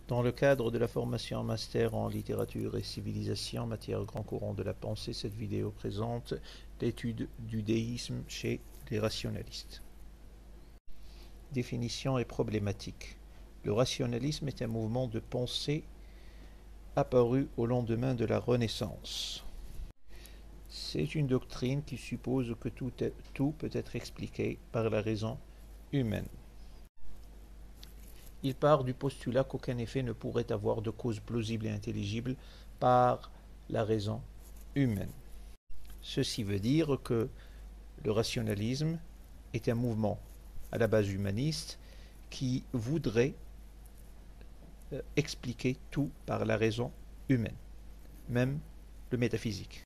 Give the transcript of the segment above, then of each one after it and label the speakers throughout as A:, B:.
A: Dans le cadre de la formation en master en littérature et civilisation, matière grand courant de la pensée, cette vidéo présente l'étude du déisme chez les rationalistes. Définition et problématique. Le rationalisme est un mouvement de pensée apparu au lendemain de la Renaissance. C'est une doctrine qui suppose que tout peut être expliqué par la raison humaine. Il part du postulat qu'aucun effet ne pourrait avoir de cause plausible et intelligible par la raison humaine. Ceci veut dire que le rationalisme est un mouvement à la base humaniste qui voudrait expliquer tout par la raison humaine, même le métaphysique.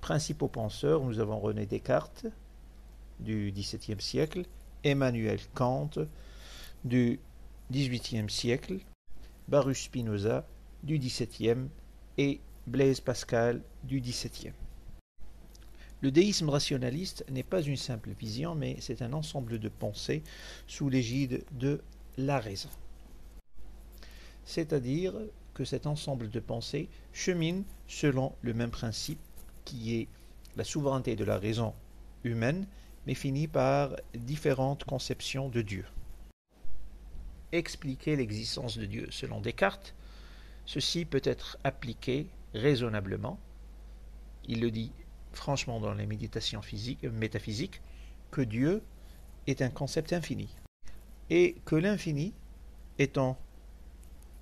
A: Principaux penseurs, nous avons René Descartes du XVIIe siècle, Emmanuel Kant du XVIIIe siècle, Baruch Spinoza du XVIIe et Blaise Pascal du XVIIe. Le déisme rationaliste n'est pas une simple vision, mais c'est un ensemble de pensées sous l'égide de la raison. C'est-à-dire que cet ensemble de pensées chemine selon le même principe qui est la souveraineté de la raison humaine, mais finit par différentes conceptions de Dieu. Expliquer l'existence de Dieu selon Descartes, ceci peut être appliqué raisonnablement. Il le dit franchement dans les méditations métaphysiques, que Dieu est un concept infini, et que l'infini étant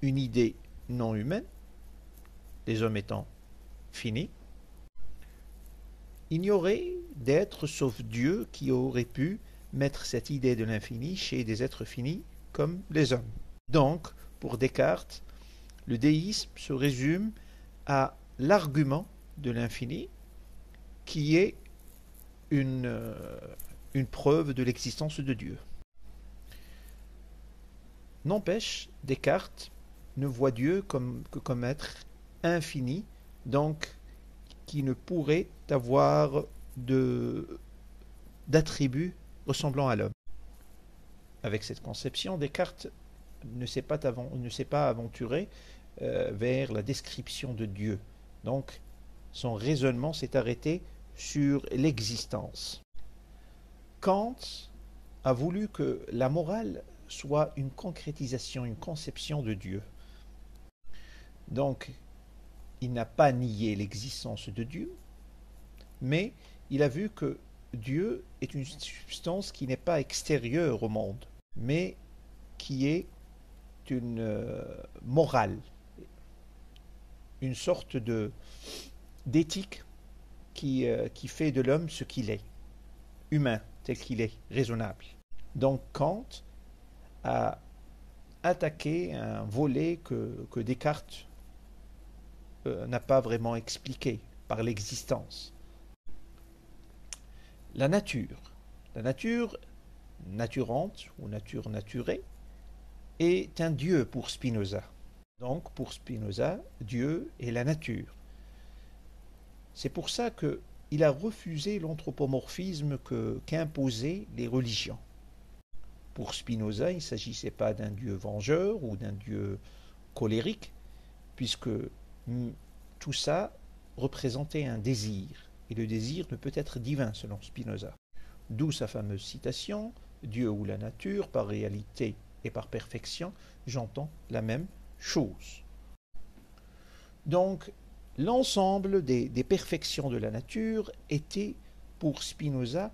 A: une idée non humaine, les hommes étant finis, il n'y aurait d'être sauf Dieu qui aurait pu mettre cette idée de l'infini chez des êtres finis comme les hommes. Donc, pour Descartes, le déisme se résume à l'argument de l'infini qui est une preuve de l'existence de Dieu. N'empêche, Descartes ne voit Dieu que comme être infini, donc qui ne pourrait avoir d'attributs ressemblant à l'homme. Avec cette conception, Descartes ne s'est pas aventuré vers la description de Dieu. Donc, son raisonnement s'est arrêté sur l'existence. Kant a voulu que la morale soit une concrétisation, une conception de Dieu. Donc, il n'a pas nié l'existence de Dieu, mais il a vu que Dieu est une substance qui n'est pas extérieure au monde, mais qui est une morale, une sorte d'éthique qui fait de l'homme ce qu'il est, humain tel qu'il est, raisonnable. Donc Kant a attaqué un volet que Descartes n'a pas vraiment expliqué par l'existence. La nature naturante ou nature naturée, est un Dieu pour Spinoza. Donc pour Spinoza, Dieu est la nature. C'est pour ça qu'il a refusé l'anthropomorphisme qu'imposaient les religions. Pour Spinoza, il ne s'agissait pas d'un Dieu vengeur ou d'un Dieu colérique, puisque tout ça représentait un désir, et le désir ne peut être divin selon Spinoza. D'où sa fameuse citation, Dieu ou la nature, par réalité et par perfection, j'entends la même chose. Donc, l'ensemble des perfections de la nature était pour Spinoza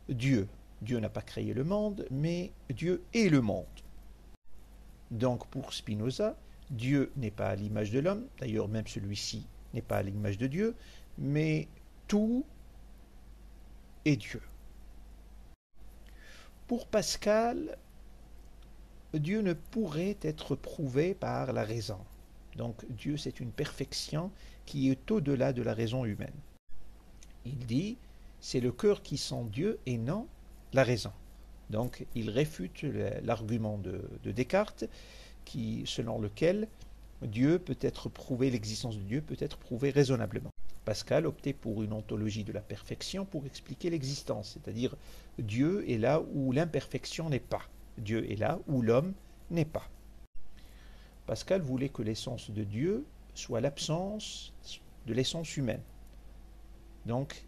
A: Dieu. Dieu n'a pas créé le monde, mais Dieu est le monde. Donc pour Spinoza, Dieu n'est pas à l'image de l'homme, d'ailleurs même celui-ci n'est pas à l'image de Dieu, mais tout est Dieu. Pour Pascal, Dieu ne pourrait être prouvé par la raison. Donc Dieu, c'est une perfection qui est au-delà de la raison humaine. Il dit, c'est le cœur qui sent Dieu et non la raison. Donc il réfute l'argument de Descartes, selon lequel Dieu peut être prouvé, l'existence de Dieu peut être prouvée raisonnablement. Pascal optait pour une ontologie de la perfection pour expliquer l'existence, c'est-à-dire Dieu est là où l'imperfection n'est pas. Dieu est là où l'homme n'est pas. Pascal voulait que l'essence de Dieu soit l'absence de l'essence humaine. Donc,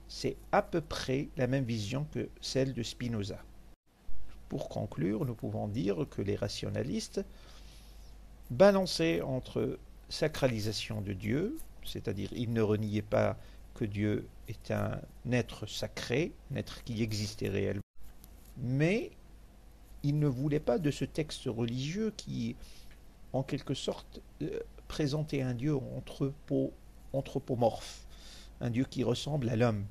A: c'est à peu près la même vision que celle de Spinoza. Pour conclure, nous pouvons dire que les rationalistes balançaient entre sacralisation de Dieu, c'est-à-dire ils ne reniaient pas que Dieu est un être sacré, un être qui existait réellement, mais ils ne voulaient pas de ce texte religieux qui, en quelque sorte, présentait un Dieu anthropomorphe, un Dieu qui ressemble à l'homme.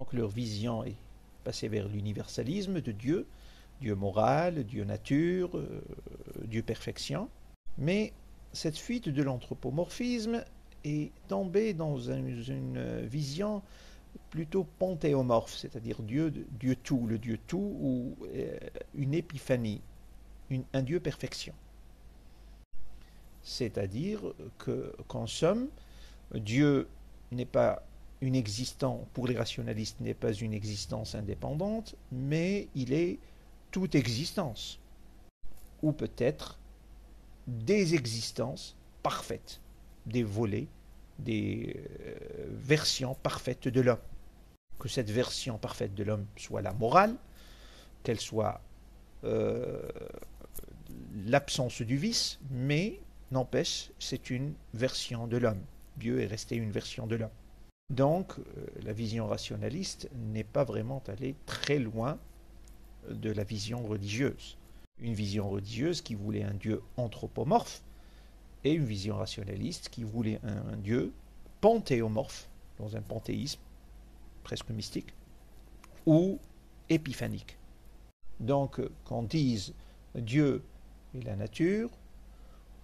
A: Donc leur vision est passée vers l'universalisme de Dieu, Dieu moral, Dieu nature, Dieu perfection. Mais cette fuite de l'anthropomorphisme est tombée dans une vision plutôt panthéomorphe, c'est-à-dire Dieu tout, le Dieu tout, ou une épiphanie, un Dieu perfection. C'est-à-dire qu'en somme, Dieu n'est pas une existence, pour les rationalistes, n'est pas une existence indépendante, mais il est toute existence, ou peut-être des existences parfaites, des volets, des versions parfaites de l'homme. Que cette version parfaite de l'homme soit la morale, qu'elle soit l'absence du vice, mais n'empêche, c'est une version de l'homme. Dieu est resté une version de l'homme. Donc, la vision rationaliste n'est pas vraiment allée très loin de la vision religieuse. Une vision religieuse qui voulait un Dieu anthropomorphe et une vision rationaliste qui voulait un Dieu panthéomorphe, dans un panthéisme presque mystique, ou épiphanique. Donc, qu'on dise Dieu est la nature,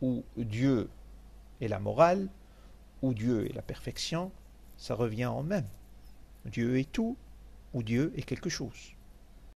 A: ou Dieu est la morale, ou Dieu est la perfection, ça revient en même. Dieu est tout, ou Dieu est quelque chose.